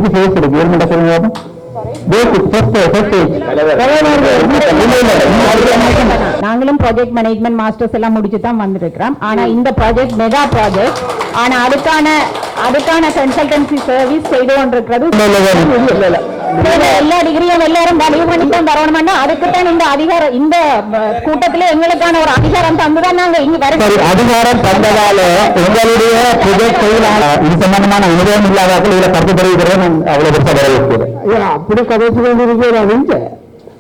எது ஃபேஸ் இருக்கு கவர்மெண்ட் சொல்லுங்க. நாங்களும் ப்ராஜெக்ட் மேனேஜ்மெண்ட் மாஸ்டர்ஸ் எல்லாம் முடிச்சு தான் வந்திருக்கிறோம். ஆனா இந்த ப்ராஜெக்ட் மெகா ப்ராஜெக்ட். ஆனா அதுக்கான கன்சல்டன்சி சர்வீஸ் செய்து கொண்டிருக்கிறது. எல்லா டிகிரியும் எல்லாரும் வலிவு பண்ணித்தான் வரணும்னா அதுக்குத்தான் இந்த அதிகாரம், இந்த கூட்டத்திலே எங்களுக்கான ஒரு அதிகாரம் தந்துதான் நாங்க இங்க வர அதிகாரம் தந்ததால எங்களுடைய ப்ராஜெக்ட் இது சம்பந்தமான அனுபவம் இல்லாதவர்கள் இதுல கருத்து தெரிவிக்கிறது அவ்வளவு பெருசா வரவேற்கிறது. அப்படி கதைச்சு கொண்டிருக்கிறது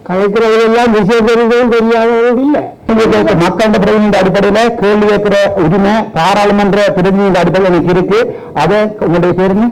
கலைக்கிறவர்களெல்லாம் விஷயம் தெரிந்ததும் தெரியாதவர்கள் இல்லை. மக்கள் பிரதிநிதி அடிப்படையில் கேள்வி கேட்கிற உரிமை பாராளுமன்ற பிரதிநிதி அடிப்படையில் எனக்கு இருக்கு. அதை உங்களுடைய பேருங்க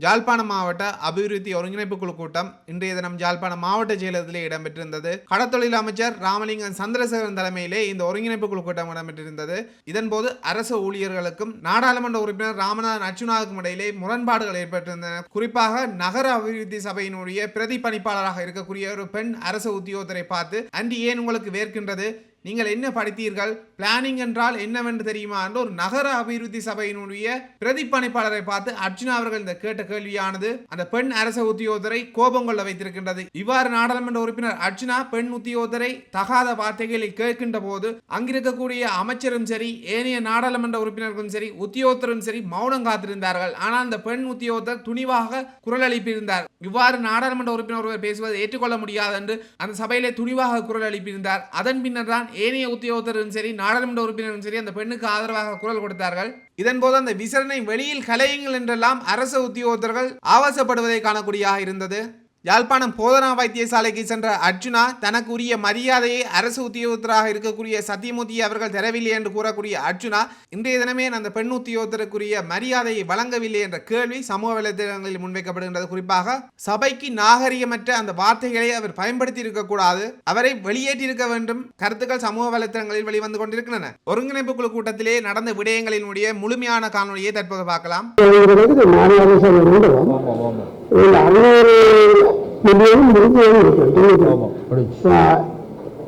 யாழ்ப்பாணம் மாவட்ட அபிவிருத்தி ஒருங்கிணைப்பு குழு கூட்டம் இன்றைய தினம் யாழ்ப்பாணம் மாவட்ட செயலகத்திலே இடம்பெற்றிருந்தது. கடத்தொழில் அமைச்சர் ராமலிங்கம் சந்திரசேகரன் தலைமையிலே இந்த ஒருங்கிணைப்பு குழு கூட்டம் இடம்பெற்றிருந்தது. இதன்போது அரசு ஊழியர்களுக்கும் நாடாளுமன்ற உறுப்பினர் ராமநாதன் அர்ச்சுனாவுக்கும் இடையிலே முரண்பாடுகள் ஏற்பட்டிருந்தன. குறிப்பாக நகர அபிவிருத்தி சபையினுடைய பிரதி பணிப்பாளராக இருக்கக்கூடிய ஒரு பெண் அரசு உத்தியோகத்தரை பார்த்து, அன்று ஏன் உங்களுக்கு வேர்க்கின்றது, நீங்கள் என்ன படித்தீர்கள், பிளானிங் என்றால் என்னவென்று தெரியுமா என்று ஒரு நகர அபிவிருத்தி சபையினுடைய பிரதிப்பணிப்பாளரை பார்த்து அர்ச்சுனா அவர்கள் இந்த கேட்ட கேள்வியானது அந்த பெண் அரச உத்தியோகத்தரை கோபம் கொள்ள வைத்திருக்கின்றது. இவ்வாறு நாடாளுமன்ற உறுப்பினர் அர்ச்சுனா பெண் உத்தியோகத்தரை தகாத வார்த்தைகளை கேட்கின்ற போது அங்கிருக்கக்கூடிய அமைச்சரும் சரி, ஏனைய நாடாளுமன்ற உறுப்பினர்களும் சரி, உத்தியோகத்தரும் சரி மௌனம் காத்திருந்தார்கள். ஆனால் அந்த பெண் உத்தியோகத்தர் துணிவாக குரல் எழுப்பியிருந்தார். இவ்வாறு நாடாளுமன்ற உறுப்பினர் ஒருவர் பேசுவது ஏற்றுக்கொள்ள முடியாது என்று அந்த சபையிலே துணிவாக குரல் எழுப்பியிருந்தார். அதன் பின்னர் தான் ஏனைய உத்தியோகத்தரும் சரி, நாடாளுமன்ற உறுப்பினரும் சரி அந்த பெண்ணுக்கு ஆதரவாக குரல் கொடுத்தார்கள். இதன்போது அந்த விசாரணை வெளியில் கலையுங்கள் என்றெல்லாம் அரசு உத்தியோகத்தர்கள் ஆபாசப்படுவதை காணக்கூடியதாக இருந்தது. யாழ்ப்பாணம் போதனா வைத்தியசாலைக்கு சென்ற அர்ச்சுனா தனக்கு உரிய மரியாதையை அரசு உத்தியோகத்தராக இருக்கக்கூடிய சத்தியமூர்த்தி அவர்கள் தரவில்லை என்று கூறக்கூடிய அர்ச்சுனா இன்றைய தினமே அந்த பெண் உத்தியோகத்தருக்குரிய மரியாதையை வழங்கவில்லை என்ற கேள்வி சமூக வலைதளங்களில் முன்வைக்கப்படுகின்றது. குறிப்பாக சபைக்கு நாகரிகமற்ற அந்த வார்த்தைகளை அவர் பயன்படுத்தி இருக்கக்கூடாது, அவரை வெளியேற்றியிருக்க வேண்டும் கருத்துக்கள் சமூக வலைதளங்களில் வெளிவந்து கொண்டிருக்கின்றன. ஒருங்கிணைப்பு குழு கூட்டத்திலே நடந்த விடயங்களினுடைய முழுமையான காணொலியை தற்போது பார்க்கலாம்.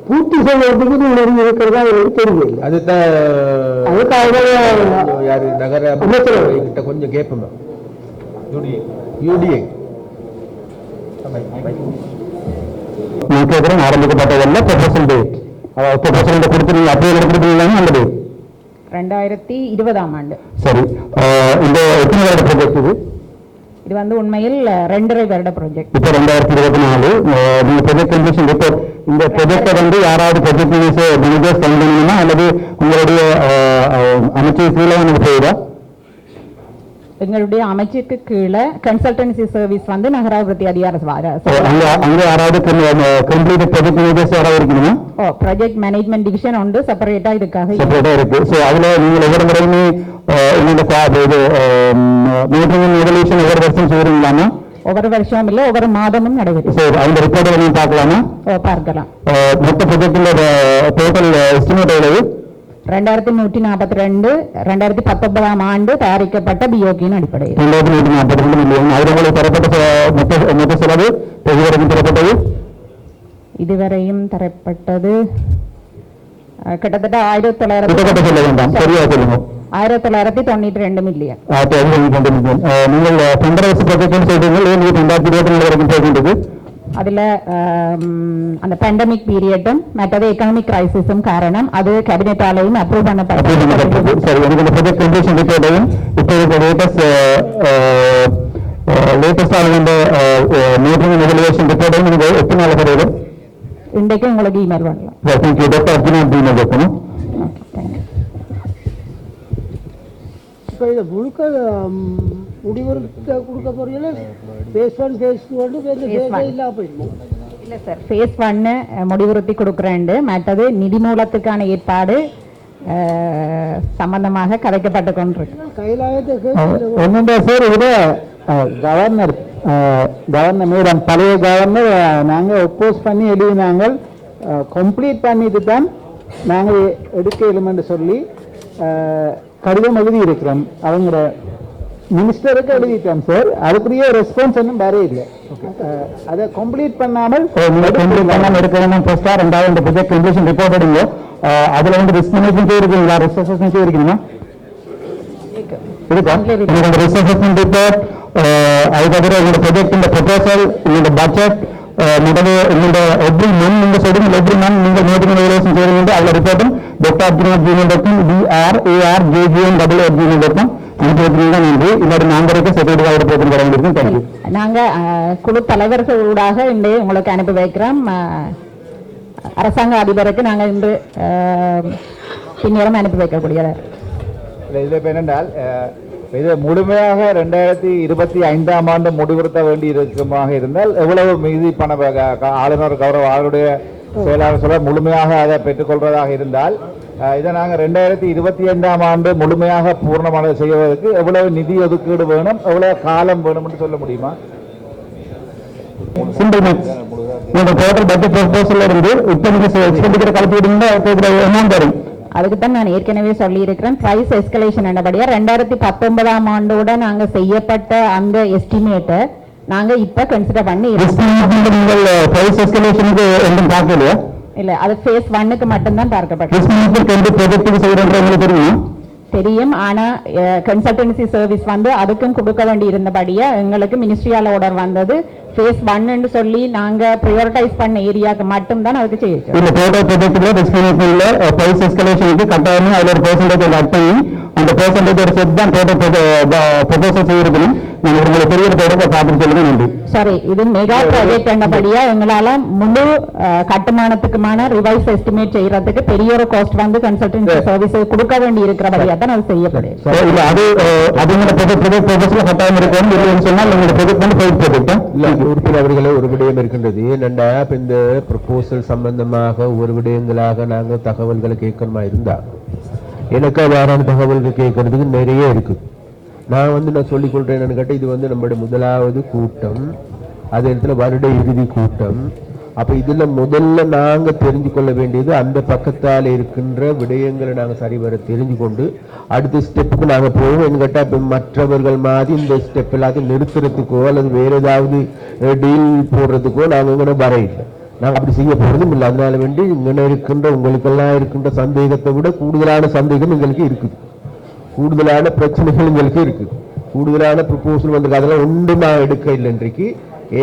பூர்த்தி செய்வதற்கு இருக்கிறதா எனக்கு தெரியல. அதுக்காக கொஞ்சம் கேட்போம். நான் கேட்கிறேன் ஆரம்பிக்கப்பட்டதல்ல 2020 ஆண்டு. சரி, இந்த எத்தனை வருட ப்ராஜெக்ட் இது? இது வந்து உண்மையில் 2.5 வருட ப்ராஜெக்ட். இப்போ 2024 நீங்க ப்ராஜெக்ட் கம்ப்ளீஷன் ரிப்போர்ட், இந்த ப்ராஜெக்டை வந்து யாராவது ப்ராஜெக்ட் மேனேஜர் சென்ட் பண்ணணுமா அல்லது உங்களுடைய அமைச்சர் கீழே எனக்கு செய்யுதா? எங்களுடைய அமைச்சுக்கு கீழே கன்சல்டன்சி சர்வீஸ் வந்து நகராபிவிருத்தி அதிகார அங்க யாராவது கம்ப்ளீட் ப்ராஜெக்ட் மேனேஜர்ஸ் யாராவது இருக்கணுமா? ப்ராஜெக்ட் மேனேஜ்மெண்ட் டிவிஷன் உண்டு, செப்பரேட்டா இதுக்காக செப்பரேட்டா இருக்கு. ஸோ அதுல நீங்கள் ஒவ்வொரு முறையுமே எவல்யூஷன் ஒவ்வொரு வருஷம் செய்யறீங்களாமா? ஒவ்வொரு வருஷம் இல்ல, ஒவ்வொரு மாதமும் நடைபெறும். சரி, அந்த ரிப்போர்ட்டை நீங்க பார்க்கலாமா? பார்க்கலாம். மொத்த ப்ராஜெக்ட்ல டோட்டல் எஸ்டிமேட் எவ்வளவு? 2142 2019 ஆண்டு தயாரிக்கப்பட்ட பிஓகியின் அடிப்படையில் 2142 மில்லியன். அதுவரை தரப்பட்ட மொத்த செலவு இதுவரைக்கும் தரப்பட்டது இதுவரையும் தரப்பட்டது கிட்டத்தட்ட 1992 மில்லியன். நீங்கள் அதுல அந்த பேண்டமிக் பீரியடும் மற்றது எக்கனாமிக் கிரைசிஸும் காரணம், அது கேபினெட்டாலையும் அப்ரூவ் பண்ணப்பட்டது. சரி, எனக்கு இந்த ப்ராஜெக்ட் கம்ப்ளீஷன் ரிப்போர்ட்டையும் இப்போ லேட்டஸ்டாக இந்த மீட்டிங் எவல்யூஷன் ரிப்போர்ட்டையும் நீங்கள் எத்தனை நாள் வரையிலும் இன்றைக்கு உங்களுக்கு இமெயில் பண்ணலாம். தேங்க்யூ டாக்டர் அர்ஜுனா இமெயில் வைக்கணும். இப்போ இதை முழுக்க முடிவெடுக்க கொடுக்க போறீங்களா? ஃபேஸ் 1 ஃபேஸ் 2 இல்லை போயிடுமா? இல்லை சார், ஃபேஸ் 1 முடிவுறுத்தி கொடுக்குறேன். மற்றது நிதி மூலத்துக்கான ஏற்பாடு சம்பந்தமாக கதைக்கப்பட்டு கொண்டிருக்கு. ஒன்றுண்டா சார், இதில் கவர்னர் மேடம் பழைய கவர்னர் நாங்கள் ஒப்போஸ் பண்ணி எழுதினாங்க, கம்ப்ளீட் பண்ணிட்டு தான் நாங்கள் எடுக்க எழுமென்று சொல்லி கடிதம் எழுதி இருக்கிறோம். அவங்க மினிஸ்டருக்கு எழுதிட்டோம் சார், அதுக்குரிய ரெஸ்பான்ஸ் ஒன்றும் வரே இல்லை. அதை கம்ப்ளீட் பண்ணாமல் எடுக்கணும். ஃபர்ஸ்டா ரெண்டாவது இந்த ப்ராஜெக்ட் கம்ப்ளீஷன் ரிப்போர்ட் எடுங்க. அதில் வந்து ரிஸ்க் மேனேஜ்மெண்ட் இருக்கீங்களா, ரிஸ்க் அசஸ்மெண்ட் இருக்கணுமா? இருக்கா உங்களோட ரிசர்ச் அசஸ்மெண்ட் ரிப்போர்ட் அதுக்கப்புறம் உங்களோட ப்ரொஜெக்ட் இந்த ப்ரொபோசல் உங்களோட பட்ஜெட் முதல்ல உங்களோட எவ்ரி மந்த் நீங்க சொல்றீங்க எவ்ரி மந்த் நீங்க மீட்டிங் எவாலுவேஷன் செய்றீங்க அதுல ரிப்போர்ட்டும் dr@gmail.com drargn@gmail.com அனுப்பிவிட்டீங்கன்னா நன்றி இல்லாட்டி நாங்கள் செக்ரட்டரி ரிப்போர்ட் தர வேண்டியிருக்கும். தேங்க்யூ. நாங்க குழு தலைவர்களூடாக இன்றைய உங்களுக்கு அனுப்பி வைக்கிறோம். அரசாங்க அதிபருக்கு நாங்கள் இன்று பின்னரும் அனுப்பி வைக்கக்கூடியது. இதில் இப்போ என்னென்றால் இது முழுமையாக 2025ஆம் ஆண்டு முடிவுறுத்த வேண்டி இருக்குமாக இருந்தால் எவ்வளவு மீதி பண ஆளுநர் கௌரவ ஆளுடைய செயலாளர் சொல்ல முழுமையாக அதை பெற்றுக்கொள்வதாக இருந்தால் இதை நாங்கள் 2025ஆம் ஆண்டு முழுமையாக பூர்ணமான செய்வதற்கு எவ்வளவு நிதி ஒதுக்கீடு வேணும் எவ்வளவு காலம் வேணும் என்று சொல்ல முடியுமா? சிம்பிள் மேக்ஸ் உங்க டோட்டல் பட்ஜெட் ப்ரொபோசல்ல இருந்து இப்போ நீங்க எக்ஸ்பெண்டிச்சர் கலப்பி விடுங்க அமௌண்ட் வரும். அதுக்கு தான் நான் ஏற்கனவே சொல்லி இருக்கிறேன். பிரைஸ் எஸ்கலேஷன் என்னபடியா 2019ஆம் ஆண்டோட நாங்க செய்யப்பட்ட அந்த எஸ்டிமேட்டை நாங்க இப்ப கன்சிடர் பண்ணி நீங்கள் பிரைஸ் எஸ்கலேஷனுக்கு எதுவும் பார்க்கலையா? இல்ல அது ஃபேஸ் 1க்கு மட்டும் தான் பார்க்கப்பட்டது. தெரியும். ஆனா கன்சல்டன்சி சர்வீஸ் வந்து அதுக்கும் கொடுக்க வேண்டி இருந்தபடியா எங்களுக்கு மினிஸ்ட்ரியால ஆர்டர் வந்தது ஃபேஸ் 1 ன்னு சொல்லி நாங்க பிரையாரிட்டைஸ் பண்ண ஏரியாக்கு மட்டும் தான் அதுக்கு செய்யணும். இல்ல டோட்டல் ப்ராஜெக்ட்ல எஸ்டிமேஷன்ல பிரைஸ் எஸ்கலேஷனுக்கு கட்டாயமா அதுல ஒரு பெர்சன்டேஜ் ஆட் பண்ணி அந்த பெர்சன்டேஜ் ஒரு செட் தான் டோட்டல் ப்ரொபோசல் செய்யறதுன்னு நான் உங்களுக்கு பெரிய தொடர்பை பார்த்து சொல்லுங்க. நன்றி. சரி, இது மெகா ப்ராஜெக்ட் என்னபடியா எங்களால முழு கட்டுமானத்துக்குமான ரிவைஸ் எஸ்டிமேட் செய்யறதுக்கு பெரிய ஒரு காஸ்ட் வந்து கன்சல்டன்சி சர்வீஸ் கொடுக்க வேண்டி இருக்கிறபடியா தான் அது செய்யப்படுது. இல்ல அது ப்ரொபோசல் கட்டாயம் இருக்கும் சொன்னால் உங்களோட ப்ராஜெக்ட் வந்து ஃபெயில் ப்ராஜெக்ட் இல்ல உறுப்பினர் அவர்களே ஒரு விடயம் இருக்கின்றது. என்னென்னா இந்த ப்ரொபோசல் சம்பந்தமாக ஒரு விடயங்களாக நாங்கள் தகவல்களை கேட்கணுமா இருந்தா எனக்கு அவ்வாறான தகவல்கள் கேட்கறதுக்கு நிறைய இருக்கு. நான் சொல்லிக் கொள்றேன் என்னன்னு கேட்டால் இது நம்மளுடைய முதலாவது கூட்டம், அதே இடத்துல வருட இறுதி கூட்டம். அப்ப இதுல முதல்ல நாங்க தெரிஞ்சு கொள்ள வேண்டியது அந்த பக்கத்தால் இருக்கின்ற விடயங்களை நாங்க சரிவர தெரிஞ்சு கொண்டு அடுத்த ஸ்டெப்புக்கு நாங்க போவோம். கேட்டா மற்றவர்கள் மாதிரி இந்த ஸ்டெப் எல்லாத்தையும் நிறுத்துறதுக்கோ அல்லது வேற ஏதாவது டீல் போடுறதுக்கோ நாங்க வர இல்லை. நாங்கள் அப்படி செய்ய போறதும் இல்லை. அதனால வேண்டி இங்கே இருக்கின்ற உங்களுக்கெல்லாம் இருக்கின்ற சந்தேகத்தை விட கூடுதலான சந்தேகம் எங்களுக்கு இருக்குது, கூடுதலான பிரச்சனைகள் எங்களுக்கு இருக்குது, கூடுதலான ப்ரொபோசல் வந்து அதெல்லாம் ஒன்று நான் எடுக்க இல்லை இன்றைக்கு.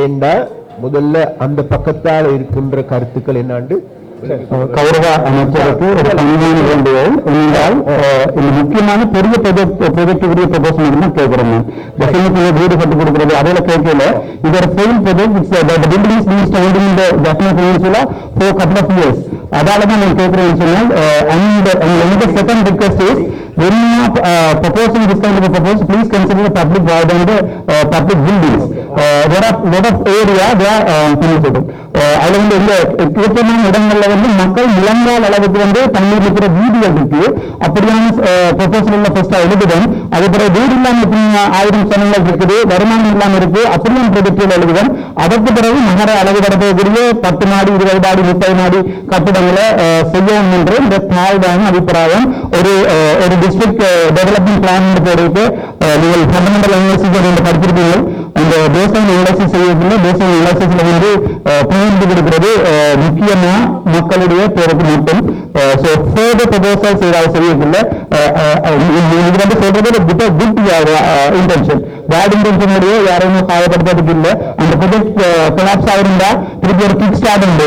ஏண்டா முதல்ல அந்த பக்கத்தால் இருக்கின்ற கருத்துக்கள் என்னாண்டு கௌரவ அமைச்சருக்கு ஒரு பணியான வேண்டுகோள் என்றால் இந்த முக்கியமான பெரிய ப்ராஜெக்டுடைய ப்ரொபோசல் தான் கேட்கிறோம். வீடு கட்டி கொடுக்கிறது அதில் கேட்கல. இதோட ஃபெயில் ப்ராஜெக்ட் அதால தான் நான் கேட்கிறேன்னு சொன்னால் அந்த second request is when you are proposing this kind of a proposal, please consider the public void and the public buildings. There are lot of area they are penetrated. அதுல வந்து இந்த முக்கியமான இடங்கள்ல வந்து மக்கள் முழங்கால் அளவுக்கு வந்து தண்ணீர் இருக்கிற வீடுகள் இருக்கு. அப்படியான ப்ரொபோசல் ஃபர்ஸ்ட் எழுதுவேன். அது பிறகு வீடு இல்லாமல் 1000 சனங்கள் இருக்குது, வருமானம் இல்லாமல் இருக்கு, அப்படியான ப்ராஜெக்டுகள் எழுதுவேன். அதற்கு பிறகு நகர அளவு கடத்தக்கூடிய 10 மாடி 20 மாடி 30 மாடி கட்டிடங்களை செய்யணும் என்று இந்த தாழ்வான அபிப்பிராயம். ஒரு டிஸ்ட்ரிக்ட் டெவலப்மெண்ட் பிளான் போடுறது நீங்கள் ஃபண்டமெண்டல் அனாலிசிஸ் படிச்சிருப்பீர்கள். இந்த பேஸ்லைன் அனாலிசிஸ் செய்யறதுல பேஸ்லைன் அனாலிசிஸ்ல வந்து புரிந்து கொடுக்கிறது முக்கியமா மக்களுடைய பேருக்கு மட்டும். ஸோ ஃபர்தர் ப்ரொபோசல்ஸ் ஏதாவது செய்யறதில்ல. இது வந்து சொல்றது குட் இன்டென்ஷன், பேட் இன்டென்ஷனுடைய யாரையும் காயப்படுத்துறதுக்கு இல்லை. அந்த ப்ராஜெக்ட் கொலாப்ஸ் ஆயிருந்தா திருப்பி ஒரு கிக் ஸ்டார்ட் உண்டு.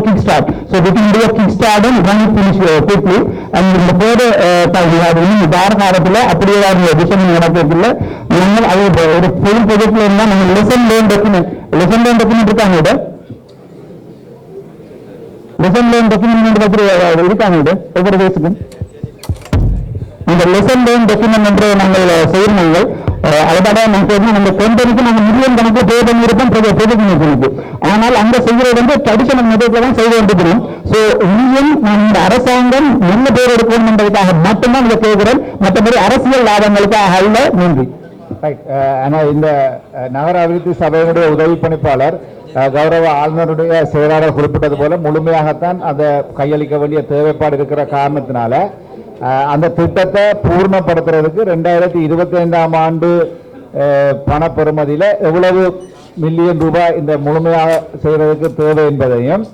Kick start. So we can do a kick start and run it finish quickly. And இந்த போது தாரகாரத்தில் அப்படியே விஷயம் நடக்கிறதுல நீங்கள் அது ஒரு ஃபுல் ப்ராஜெக்ட்ல இருந்தா நம்ம லெசன் லேர்ன் டாக்குமெண்ட் இருக்காங்க. லெசன் லேர்ன் டாக்குமெண்ட் இருக்காங்க ஒவ்வொரு வயசுக்கும். இந்த லெசன் லேர்ன் டாக்குமெண்ட் என்று நாங்கள் செய்யணும். அதோட நம்ம கம்பெனிக்கு நம்ம மில்லியன் கணக்கு பே பண்ணியிருப்போம் ப்ராஜெக்ட் மேனேஜ்மெண்ட்டுக்கு. ஆனால் அங்க செய்யறது வந்து ட்ரெடிஷனல் மெத்தட்ல தான் செய்து கொண்டிருக்கிறோம். ஸோ இந்தியன் இந்த அரசாங்கம் நல்ல பேர் எடுக்கணும் என்பதற்காக மட்டும்தான் இதை கேட்கிறேன், மற்றபடி அரசியல் லாபங்களுக்காக அல்ல. நன்றி. ஆனால் இந்த நகர அபிவிருத்தி சபையினுடைய உதவி பணிப்பாளர் கௌரவ ஆளுநருடைய செயலாளர் குறிப்பிட்டது போல முழுமையாகத்தான் அதை கையளிக்க வேண்டிய தேவைப்பாடு இருக்கிற காரணத்தினால அந்த திட்டத்தை பூர்ணப்படுத்துறதுக்கு 2025ஆம் ஆண்டு பண பெறுமதியில எவ்வளவு மில்லியன் ரூபாய் இந்த முழுமையாக செய்வதற்கு தேவை என்பதையும்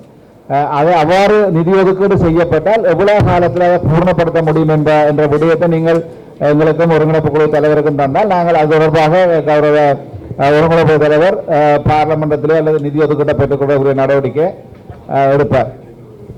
அதை அவ்வாறு நிதி ஒதுக்கீடு செய்யப்பட்டால் எவ்வளவு காலத்தில் அதை பூர்ணப்படுத்த முடியும் என்ற விடயத்தை நீங்கள் எங்களுக்கும் ஒருங்கிணைப்பு குழு தலைவருக்கும் தந்தால் நாங்கள் அது தொடர்பாக கௌரவ ஒருங்கிணைப்பு தலைவர் பார்லமெண்டத்திலே அல்லது நிதி ஒதுக்கீட்டை பெற்றுக்கொள்ளக்கூடிய நடவடிக்கை எடுப்பார்.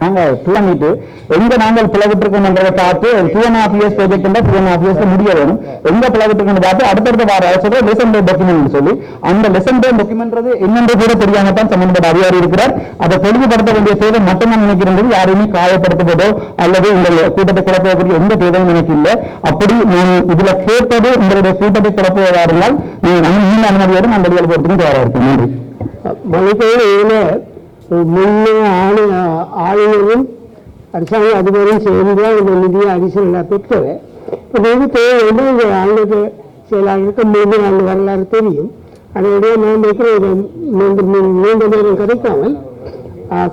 நாங்கள் துவங்கிட்டு எங்க நாங்கள் பிளவிட்டிருக்கோம்ன்றதை பார்த்து 2.5 years ப்ராஜெக்ட் 2.5 years முடிய வேணும். எங்க பிளவிட்டிருக்கோம் பார்த்து அடுத்தடுத்த வார அரசு லெசன் டே டாக்குமெண்ட் சொல்லி அந்த லெசன் டே டாக்குமெண்ட் என்னென்று கூட தெரியாம தான் சம்பந்தப்பட்ட அதிகாரி இருக்கிறார். அதை தெளிவுபடுத்த வேண்டிய தேவை மட்டும் நான் நினைக்கிறேன். யாரையுமே காயப்படுத்துவதோ அல்லது உங்கள் கூட்டத்தை குழப்பக்கூடிய எந்த தேவையும் எனக்கு இல்லை. அப்படி நான் இதுல கேட்டது உங்களுடைய கூட்டத்தை குழப்பவதாக இருந்தால் நீங்க அனுமதியோடு நான் வெளியில் போறதுக்கு தயாராக இருக்கேன். நன்றி. மலைக்கையில் முன்னே ஆளுநரும் அரசாங்க அதிபரும் சேர்ந்து இந்த நிதியை அடிஷனலாக பெற்றது. இப்போ நிதி தேவையில்லை. இந்த ஆளுநர் செயலாளருக்கு 3 ஆண்டு வரலாறு தெரியும். அதனுடைய நான் வைக்கிறேன் நீண்ட நேரம் கிடைக்காமல்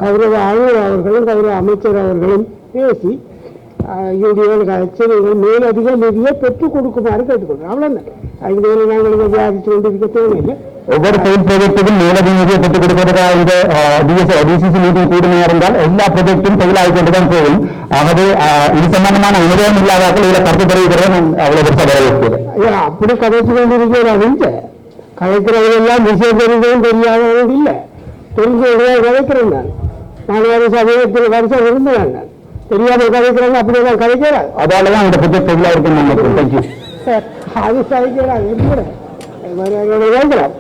கௌரவ ஆளுநர் அவர்களும் கௌரவ அமைச்சர் அவர்களும் பேசி யூடியோவில் கட்சிகள் மேலதிக நிதியை பெற்றுக் கொடுக்குமாறு கேட்டுக்கொள்கிறோம். அவ்வளோதான். அதுக்கு மேலே நாங்கள் இதை விவாதித்து கொண்டிருக்க தேவையில்லை. ஒவ்வொரு செயல் ப்ராஜெக்டுக்கும் மேலதிக நிதியை பெற்றுக் கொடுப்பதற்காக இந்த டிசிசி மீட்டிங் கூடுமையாக இருந்தால் எல்லா ப்ராஜெக்டும் செயலாகிக் கொண்டுதான் போகும். ஆகவே இது சம்பந்தமான அனுபவம் இல்லாதாக்கள் இதில் கருத்து தெரிவிக்கிறேன். அவ்வளவு பெருசாக வரவேற்கிறேன். அப்படி கதைச்சு கொண்டிருக்கிறேன். கலைக்கிறவர்களெல்லாம் விஷயம் தெரிஞ்சதும் தெரியாதவர்கள் இல்லை. தெரிஞ்சவர்களாக கலைக்கிறேன். நான் 4 வருஷம் இருந்தேன். நான் தெரியாத கதைக்கிறாங்க. அப்படியெல்லாம் கதைக்கிறார். அதாலதான் இந்த ப்ராஜெக்ட் செயலாக இருக்குன்னு நினைக்கிறேன். தேங்க்யூ. அது கதைக்கிறாங்க. கேட்கலாம்.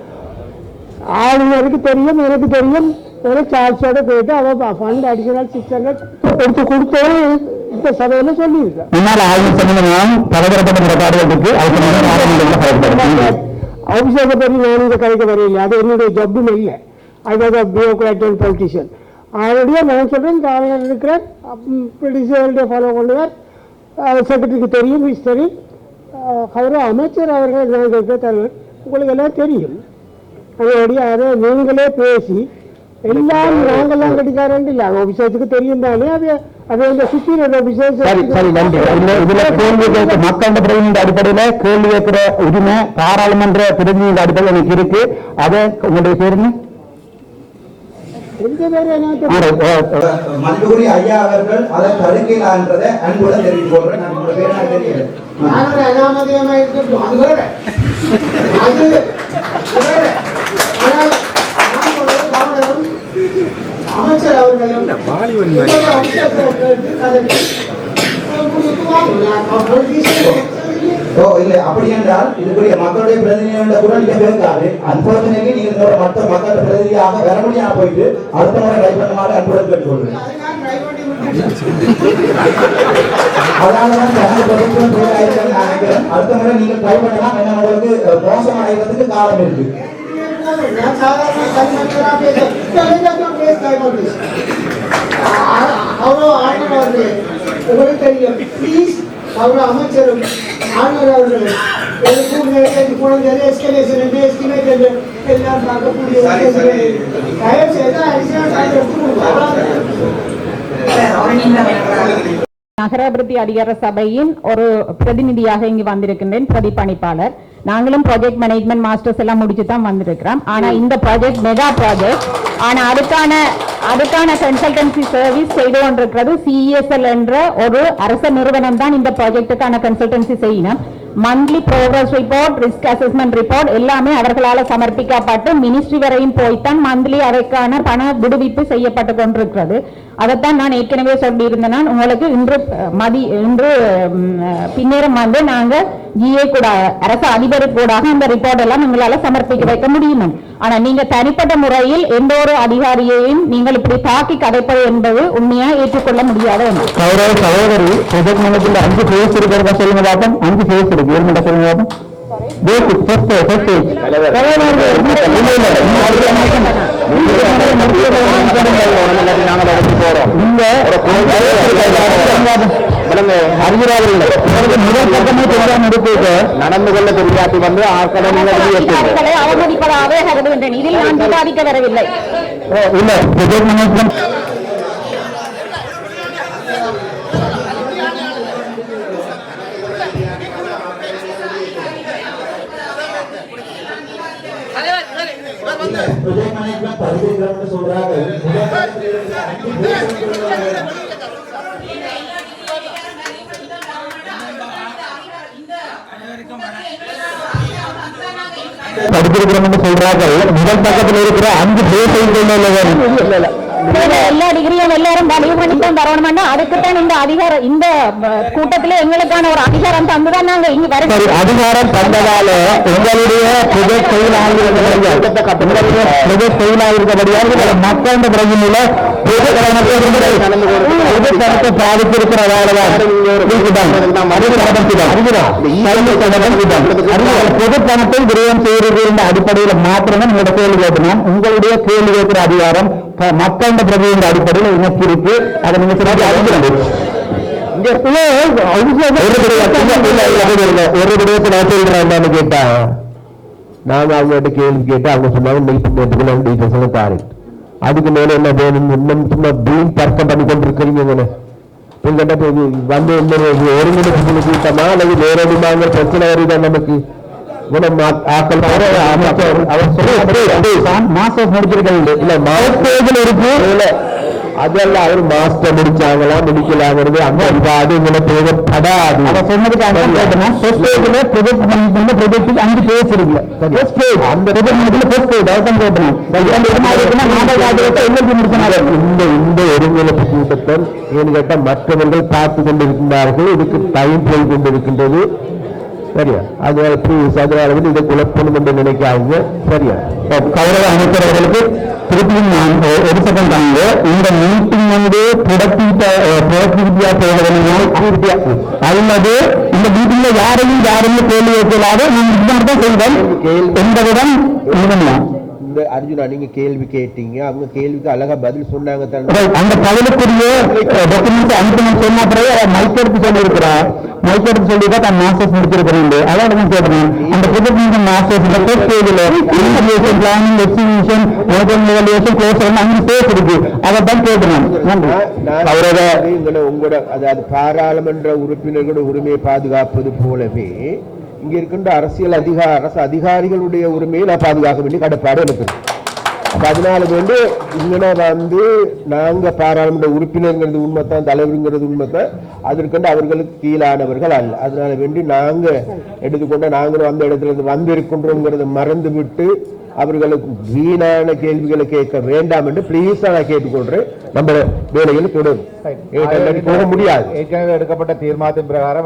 ஆளுநருக்கு தெரியும், எனக்கு தெரியும். ஒரு சார்ஜோட போயிட்டு அவன் ஃபண்ட் அடிஷனல் 600 எடுத்து கொடுத்தோம். இந்த சபையில சொல்லியிருக்கேன். முன்னாள் ஆளுநர் சம்பந்தம் பலதரப்பட்ட காடுகளுக்கு அபிஷேக பற்றி நான் இதை கதைக்க வரையில்லை. அது என்னுடைய ஜப்பும் இல்லை. அது பியூரோக்ராட் அண்ட் பொலிட்டிஷியன். ஆல்ரெடியே நான் சொல்றேன். ஆளுநர் இருக்கிறார், ப்ரொடியூசர்கிட்ட ஃபாலோ பண்ணுவார். செக்ரட்டரிக்கு தெரியும், ஹிஸ்டரி. கௌரவ அமைச்சர் அவர்கள் நாங்கள் தலைவர் உங்களுக்கு எல்லாம் தெரியும். அதோடைய அதை நீங்களே பேசி எல்லாம் நாங்கள்லாம் கட்டிக்காரன் இல்லை. ஆஃபீஸருக்கு தெரியும் தானே. அது அந்த சுப்பீரியர் ஆஃபீஸர். சரி, நன்றி. இதுல கேள்வி கேட்க மக்கள் பிரதிநிதி அடிப்படையில கேள்வி கேட்கிற உரிமை பாராளுமன்ற பிரதிநிதி அடிப்படையில் எனக்கு இருக்கு. அதை உங்களுடைய பேருங்க மண்டூரி ஐயா அவர்கள் அதை தடுக்கலான்றதை அன்புடன் தெரிவித்து கொள்றேன். நான் உங்களோட பேர் நான் தெரியல. அமைச்சர் அவர்களும் இல்லை அப்படி என்றால் இதுக்குரிய மக்களுடைய பிரதிநிதியோட குரல் பேருக்காது. அன்பார்ச்சுனேட்லி நீங்க மற்ற மக்களோட பிரதிநிதியாக வர முடியாம போயிட்டு அடுத்த முறை ட்ரை பண்ணுமாறு அன்புடன் கேட்டுக்கொள்றேன். அடுத்த முறை நீங்க ட்ரை பண்ணலாம். என்ன உங்களுக்கு மோசம் அடைகிறதுக்கு காரணம் இருக்கு. உங்களுக்கு தெரியும். ப்ளீஸ் அவர் அமைச்சரும் ஆளுநர் அவர்கள் எஸ்கலேஷன் எஸ்டிமேட் எல்லாம் பார்க்கக்கூடிய தயவு செய்து நகராபிவிருத்தி அதிகார சபையின் ஒரு பிரதிநிதியாக இங்கு வந்திருக்கின்றேன், பிரதிபலிப்பாளர். நாங்களும் ப்ராஜெக்ட் மேனேஜ்மெண்ட் மாஸ்டர்ஸ் எல்லாம் முடிச்சு தான் வந்திருக்கிறோம். ஆனா இந்த ப்ராஜெக்ட் மெகா ப்ராஜெக்ட். ஆனா அதுக்கான கன்சல்டன்சி சர்வீஸ் செய்து கொண்டிருக்கிறது CESL என்ற ஒரு அரசு நிறுவனம் தான் இந்த ப்ராஜெக்டுக்கான கன்சல்டன்சி செய்யணும். Monthly progress report, risk assessment report எல்லாமே அவர்களால் சமர்ப்பிக்கப்பட்டு மினிஸ்ட்ரி வரையும் போய்த்தான் மந்த்லி அதற்கான பண விடுவிப்பு செய்யப்பட்டு கொண்டிருக்கிறது. அதைத்தான் நான் ஏற்கனவே சொல்லியிருந்தேன். உங்களுக்கு இன்று பின்னேறம் வந்து நாங்க GA கூட அரசு அதிபர் கூட அந்த ரிப்போர்ட் எல்லாம் எங்களால சமர்ப்பிக்க வைக்க முடியும். ஆனா நீங்க தனிப்பட்ட முறையில் எந்த ஒரு அதிகாரியையும் நீங்கள் இப்படி தாக்கி கதைப்பது என்பது உண்மையா ஏற்றுக்கொள்ள முடியாத ஒன்று. சகோதரி ப்ராஜெக்ட் மேனேஜ்மெண்ட் 5 ஃபேஸ் இருக்கிறதா சொல்லுங்க பாப்போம். 5 ஃபேஸ் இருக்கு. கவர்மெண்ட் சொல்லுங்க பாப்போம். நடந்து கொள்ள தெரியாட்டி வந்து அவமதிப்பதாக கருதுகின்றேன். இதில் நான் விவாதிக்க வரவில்லை. இல்ல ப்ராஜெக்ட் மேனேஜ்மெண்ட் ப்ராஜெக்ட் மேனேஜ்மெண்ட் பரிசீலனை சொல்றாங்க. படிச்சிருக்கிறோம்னு சொல்றார்கள். முதல் பக்கத்தில் இருக்கிற 5 பேர் எல்லா டிகிரியும் எல்லாரும் வலிவு பண்ணித்தான் வரணும்னா அதுக்குத்தான் இந்த அதிகாரம் இந்த கூட்டத்திலே எங்களுக்கான ஒரு அதிகாரம் தந்துதான் நாங்க இங்க வர அதிகாரம் தந்ததால உங்களுடைய ப்ரொஜெக்ட் செயலாக மக்கள் பிரச்சனையில பாதித்திருக்கிறதாலதான் பொது பணத்தை விரயம் செய்கிறது என்ற அடிப்படையில் மாத்திரமே உங்களோட கேள்வி கேட்கணும். உங்களுடைய கேள்வி கேட்கிற அதிகாரம் மக்கள் பிரதிநிதி அடிப்படையில் இணைப்பிருக்கு. அதை நீங்க சிறப்பாக அறிவிக்க ஒரு விடயத்தில் கேட்டா நாங்க அவங்ககிட்ட கேள்வி கேட்டு அவங்க சொன்னாங்க பாரு அதுக்கு மேல என்ன வேணும் இன்னும் சும்மா பீம் தர்க்கம் பண்ணி கொண்டிருக்கிறீங்க எங்கிட்ட வந்து ஒருங்கிணைப்பு கூட்டமா அல்லது வேற எதுமாங்க பிரச்சனை வருதா நமக்கு அதெல்லாம் அவர் மாஸ்டர் முடிச்சாங்களா முடிக்கலாங்கிறது அந்த அது தேவைப்படாது. இந்த ஒருங்கிணைப்பு கூட்டத்தில் ஏன்னு கேட்டா மற்றவர்கள் பார்த்து கொண்டிருக்கின்றார்கள். இதுக்கு டைம் போய் கொண்டிருக்கின்றது. சரியா அது அதனால வந்து இதை குழப்பணும் என்று நினைக்காங்க. சரியா கௌரவ அமைச்சர் அவர்களுக்கு திருப்பியும் நான் ஒரு செகண்ட் தாங்க. இந்த மீட்டிங் வந்து ப்ரொடக்டிவிட்டியா செய்வதனால் அல்லது இந்த மீட்டிங்ல யாருமே கேள்வி வைக்கலாத நீங்கள் தான் செய்தல் என்பதுடன் இந்த அர்ஜுனா நீங்க கேள்வி கேட்டீங்க. அவங்க கேள்விக்கு அழகா பதில் சொன்னாங்க. அந்த பதிலுக்குரிய டாக்குமெண்ட் அனுப்பணும் சொன்ன பிறகு மைக்கெடுத்து சொல்லியிருக்கிறார். மைக்கெடுத்து சொல்லிதான் தான் மாஸ்டர்ஸ் முடிச்சிருக்கிறேன். அதான் நான் கேட்கிறேன். அந்த project masters intervention planning exhibition evaluation close அங்கே ஸ்டேஜ் இருக்கு. அதை தான் கேட்கிறேன். உங்களோட அதாவது பாராளுமன்ற உறுப்பினர்களுடைய உரிமையை பாதுகாப்பது போலவே இங்க இருக்கின்ற அரசு அதிகாரிகளுடைய உரிமையை நான் பாதுகாக்க வேண்டிய கடப்பாடு எனக்கு. அதனால வந்து இங்கே வந்து நாங்க பாராளுமன்ற உறுப்பினர்ங்கிறது உண்மைத்தான், தலைவருங்கிறது உண்மைத்தான். அதற்கண்டு அவர்களுக்கு கீழானவர்கள் அல்ல. அதனால வேண்டி நாங்க எடுத்துக்கொண்ட நாங்களும் அந்த இடத்துல இருந்து வந்திருக்கின்றோங்கிறத மறந்து விட்டு அவர்களுக்கு வீணான கேள்விகளை கேட்க வேண்டாம் என்று பிளீஸ் நான் கேட்டுக்கொள்றேன். நம்ம வேலைகள் தொடரும். போக முடியாது. ஏற்கனவே எடுக்கப்பட்ட தீர்மானத்தின் பிரகாரம்